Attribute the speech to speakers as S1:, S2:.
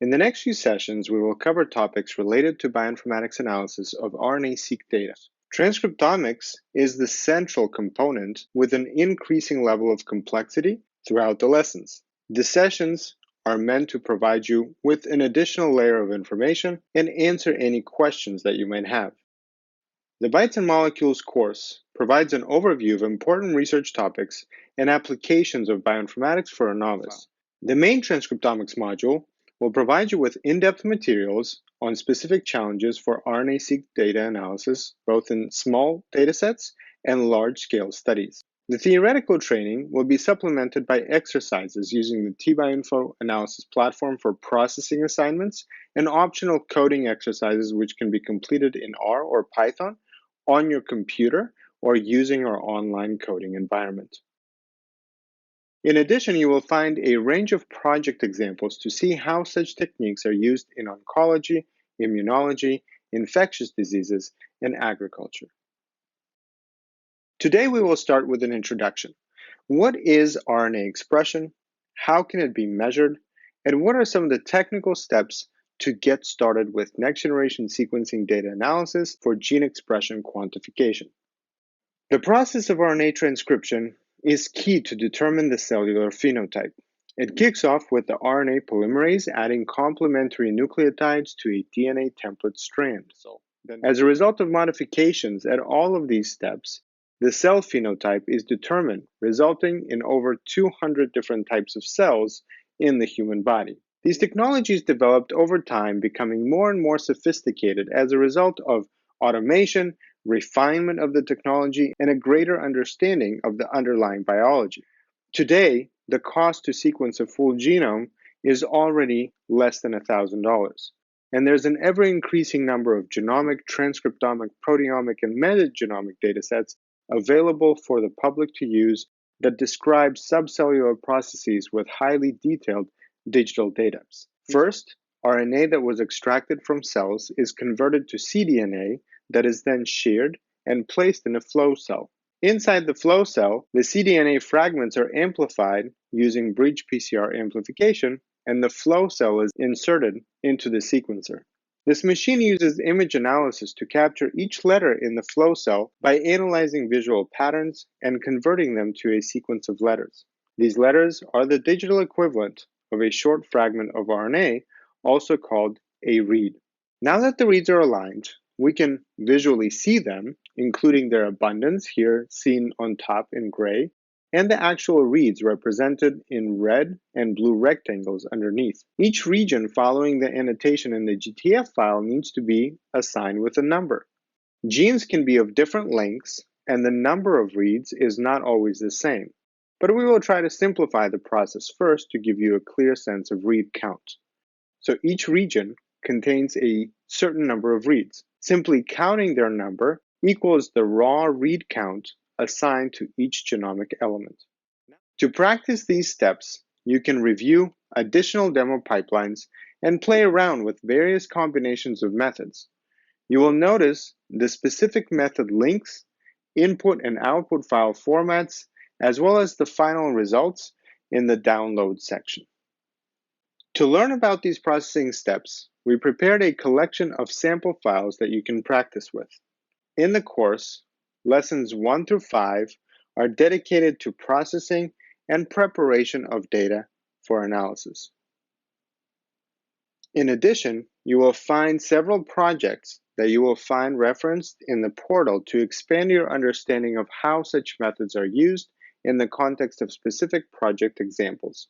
S1: In the next few sessions, we will cover topics related to bioinformatics analysis of RNA-Seq data. Transcriptomics is the central component with an increasing level of complexity throughout the lessons. The sessions are meant to provide you with an additional layer of information and answer any questions that you might have. The Bytes and Molecules course provides an overview of important research topics and applications of bioinformatics for a novice. The main transcriptomics module will provide you with in-depth materials on specific challenges for RNA-seq data analysis, both in small datasets and large-scale studies. The theoretical training will be supplemented by exercises using the tBioInfo analysis platform for processing assignments and optional coding exercises which can be completed in R or Python on your computer or using our online coding environment. In addition, you will find a range of project examples to see how such techniques are used in oncology, immunology, infectious diseases, and agriculture. Today, we will start with an introduction. What is RNA expression? How can it be measured? And what are some of the technical steps to get started with next-generation sequencing data analysis for gene expression quantification? The process of RNA transcription is key to determine the cellular phenotype. It kicks off with the RNA polymerase adding complementary nucleotides to a DNA template strand. As a result of modifications at all of these steps, the cell phenotype is determined, resulting in over 200 different types of cells in the human body. These technologies developed over time, becoming more and more sophisticated as a result of automation, refinement of the technology, and a greater understanding of the underlying biology. Today, the cost to sequence a full genome is already less than $1,000. And there's an ever-increasing number of genomic, transcriptomic, proteomic, and metagenomic datasets available for the public to use that describe subcellular processes with highly detailed digital data. First, RNA that was extracted from cells is converted to cDNA that is then sheared and placed in a flow cell. Inside the flow cell, the cDNA fragments are amplified using bridge PCR amplification, and the flow cell is inserted into the sequencer. This machine uses image analysis to capture each letter in the flow cell by analyzing visual patterns and converting them to a sequence of letters. These letters are the digital equivalent of a short fragment of RNA, also called a read. Now that the reads are aligned, we can visually see them, including their abundance, here seen on top in gray, and the actual reads represented in red and blue rectangles underneath. Each region following the annotation in the GTF file needs to be assigned with a number. Genes can be of different lengths, and the number of reads is not always the same. But we will try to simplify the process first to give you a clear sense of read count. So each region contains a certain number of reads. Simply counting their number equals the raw read count assigned to each genomic element. To practice these steps, you can review additional demo pipelines and play around with various combinations of methods. You will notice the specific method links, input and output file formats, as well as the final results in the download section. To learn about these processing steps, we prepared a collection of sample files that you can practice with. In the course, lessons 1 through 5 are dedicated to processing and preparation of data for analysis. In addition, you will find several projects that you will find referenced in the portal to expand your understanding of how such methods are used in the context of specific project examples.